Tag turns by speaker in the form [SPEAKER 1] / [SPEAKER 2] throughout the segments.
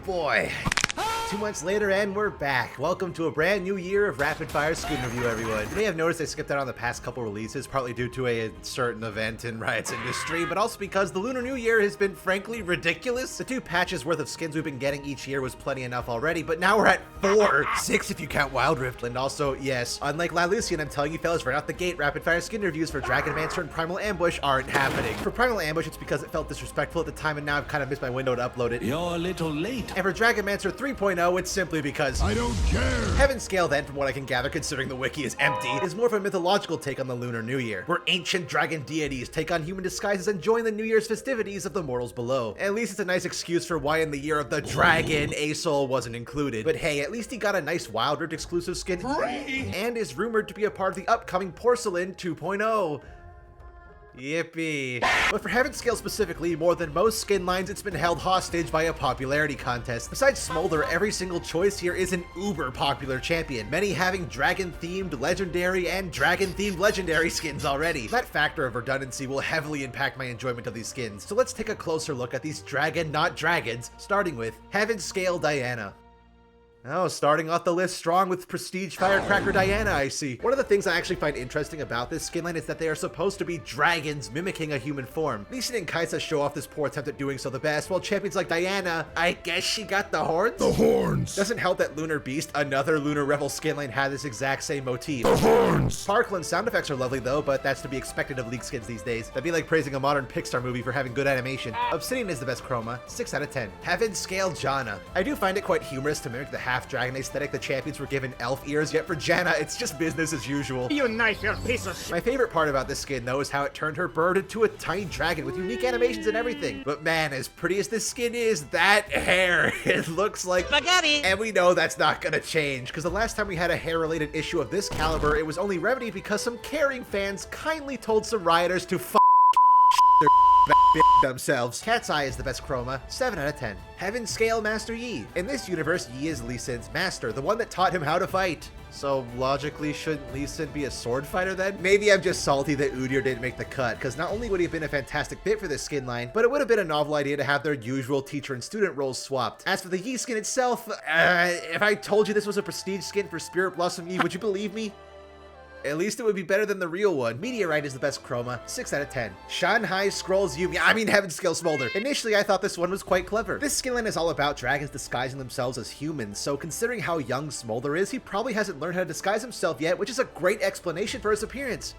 [SPEAKER 1] boy. 2 months later, and we're back. Welcome to a brand new year of rapid fire skin review, everyone. You may have noticed I skipped out on the past couple releases, partly due to a certain event in Riot's industry, but also because the Lunar New Year has been frankly ridiculous. The 2 patches worth of skins we've been getting each year was plenty enough already, but now we're at 4. 6 if you count Wild Rift. And also, yes, unlike La Lucian, I'm telling you fellas right out the gate, rapid fire skin reviews for Dragonmancer and Primal Ambush aren't happening. For Primal Ambush, it's because it felt disrespectful at the time, and now I've kind of missed my window to upload it.
[SPEAKER 2] You're a little late.
[SPEAKER 1] And for Dragonmancer 3.0, it's simply because
[SPEAKER 2] I don't care.
[SPEAKER 1] Heavenscale, then, from what I can gather, considering the wiki is empty, is more of a mythological take on the Lunar New Year, where ancient dragon deities take on human disguises and join the New Year's festivities of the mortals below. At least it's a nice excuse for why in the year of the dragon, A-Soul wasn't included. But hey, at least he got a nice Wild Rift exclusive skin, and is rumored to be a part of the upcoming Porcelain 2.0. Yippee. But for Heavenscale specifically, more than most skin lines, it's been held hostage by a popularity contest. Besides Smolder, every single choice here is an uber popular champion, many having dragon-themed legendary and dragon-themed legendary skins already. That factor of redundancy will heavily impact my enjoyment of these skins. So let's take a closer look at these dragon not dragons, starting with Heavenscale Diana. Oh, starting off the list strong with Prestige Firecracker Diana, I see. One of the things I actually find interesting about this skin line is that they are supposed to be dragons mimicking a human form. Lee Sin and Kaisa show off this poor attempt at doing so the best, while champions like Diana, I guess she got the horns?
[SPEAKER 2] The horns!
[SPEAKER 1] Doesn't help that Lunar Beast, another Lunar Revel skin line, had this exact same motif.
[SPEAKER 2] The horns!
[SPEAKER 1] Sparkle and sound effects are lovely though, but that's to be expected of League skins these days. That'd be like praising a modern Pixar movie for having good animation. Obsidian is the best chroma, 6 out of 10. Heavenscale Janna. I do find it quite humorous to mimic the half-dragon aesthetic the champions were given elf ears, yet for Janna, it's just business as usual.
[SPEAKER 3] You knife your piece of shit.
[SPEAKER 1] My favorite part about this skin, though, is how it turned her bird into a tiny dragon with unique animations and everything. But man, as pretty as this skin is, that hair, it looks like
[SPEAKER 3] spaghetti.
[SPEAKER 1] And we know that's not gonna change, because the last time we had a hair-related issue of this caliber, it was only remedied because some caring fans kindly told some rioters to their themselves. Cat's Eye is the best chroma, 7 out of 10. Heavenscale Master Yi. In this universe, Yi is Lee Sin's master, the one that taught him how to fight. So logically, shouldn't Lee Sin be a sword fighter then? Maybe I'm just salty that Udyr didn't make the cut, because not only would he have been a fantastic fit for this skin line, but it would have been a novel idea to have their usual teacher and student roles swapped. As for the Yi skin itself, if I told you this was a prestige skin for Spirit Blossom Yi, would you believe me? At least it would be better than the real one. Meteorite is the best chroma, 6 out of 10. Shanghai Scrolls Yumi, Heavenscale Smolder. Initially, I thought this one was quite clever. This skin line is all about dragons disguising themselves as humans, so considering how young Smolder is, he probably hasn't learned how to disguise himself yet, which is a great explanation for his appearance.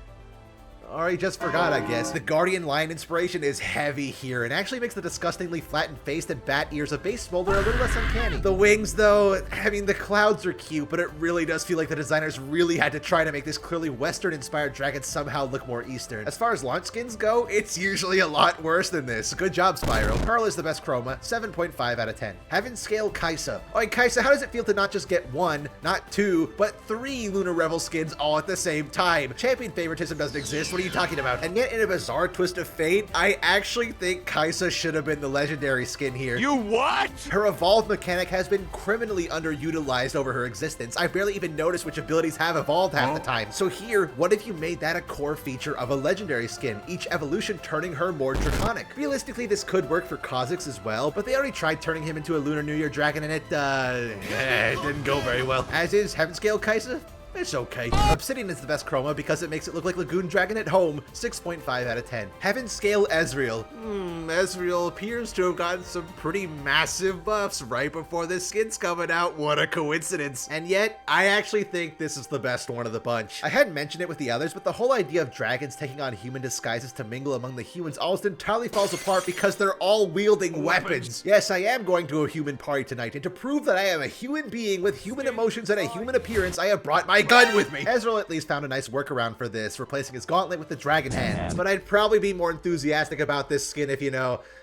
[SPEAKER 1] Or he just forgot, I guess. The Guardian Lion inspiration is heavy here, and actually makes the disgustingly flattened face and bat ears of base Smolder a little less uncanny. The wings, though, the clouds are cute, but it really does feel like the designers really had to try to make this clearly Western-inspired dragon somehow look more Eastern. As far as launch skins go, it's usually a lot worse than this. Good job, Spyro. Pearl is the best chroma, 7.5 out of 10. Heavenscale Kaisa. Alright, Kaisa, how does it feel to not just get 1, not 2, but 3 Lunar Revel skins all at the same time? Champion favoritism doesn't exist. What are you talking about? And yet, in a bizarre twist of fate, I actually think Kaisa should have been the legendary skin here.
[SPEAKER 2] You what?
[SPEAKER 1] Her evolved mechanic has been criminally underutilized over her existence. I barely even noticed which abilities have evolved half the time. So here, what if you made that a core feature of a legendary skin, each evolution turning her more draconic? Realistically, this could work for Kha'Zix as well, but they already tried turning him into a Lunar New Year dragon and it didn't go very well. As is Heavenscale Kaisa. It's okay. Obsidian is the best chroma because it makes it look like Lagoon Dragon at home, 6.5 out of 10. Heavenscale Ezreal. Ezreal appears to have gotten some pretty massive buffs right before this skin's coming out. What a coincidence. And yet, I actually think this is the best one of the bunch. I hadn't mentioned it with the others, but the whole idea of dragons taking on human disguises to mingle among the humans almost entirely falls apart because they're all wielding weapons. Yes, I am going to a human party tonight, and to prove that I am a human being with human emotions and a human appearance, I have brought my gun with me. Ezreal at least found a nice workaround for this, replacing his gauntlet with the dragon hand. But I'd probably be more enthusiastic about this skin if,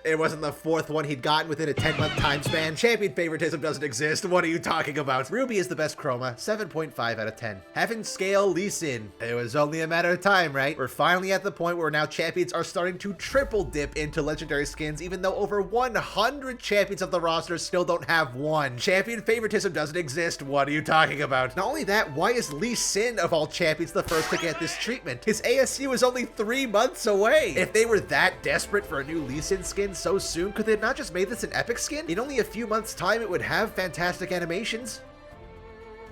[SPEAKER 1] it wasn't the 4th one he'd gotten within a 10-month time span. Champion favoritism doesn't exist. What are you talking about? Ruby is the best chroma, 7.5 out of 10. Heavenscale Lee Sin. It was only a matter of time, right? We're finally at the point where now champions are starting to triple dip into legendary skins, even though over 100 champions of the roster still don't have one. Champion favoritism doesn't exist. What are you talking about? Not only that, why is Lee Sin of all champions the first to get this treatment. His ASU is only 3 months away. If they were that desperate for a new Lee Sin skin so soon, could they have not just made this an epic skin? In only a few months' time, it would have fantastic animations.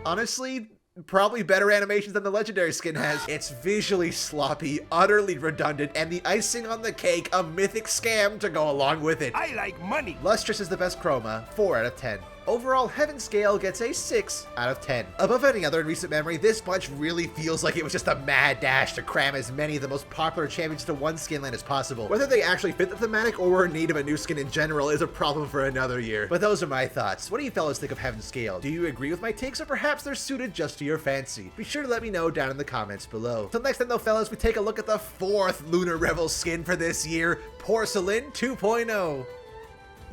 [SPEAKER 1] Honestly, probably better animations than the legendary skin has. It's visually sloppy, utterly redundant, and the icing on the cake, a mythic scam to go along with it.
[SPEAKER 2] I like money.
[SPEAKER 1] Lustrous is the best chroma, 4 out of 10. Overall, Heavenscale gets a 6 out of 10. Above any other in recent memory, this bunch really feels like it was just a mad dash to cram as many of the most popular champions to one skin lane as possible. Whether they actually fit the thematic or were in need of a new skin in general is a problem for another year. But those are my thoughts. What do you fellas think of Heavenscale? Do you agree with my takes, or perhaps they're suited just to your fancy? Be sure to let me know down in the comments below. Till next time though, fellas, we take a look at the 4th Lunar Revel skin for this year, Porcelain 2.0.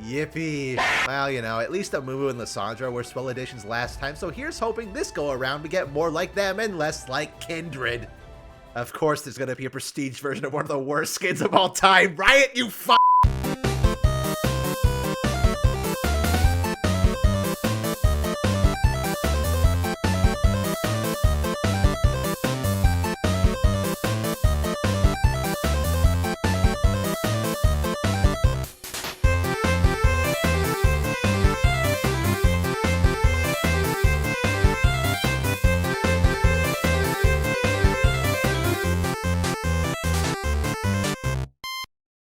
[SPEAKER 1] Yippee. Well, you know, at least Amumu and Lissandra were swell additions last time, so here's hoping this go around we get more like them and less like Kindred. Of course, there's gonna be a prestige version of one of the worst skins of all time. Riot, you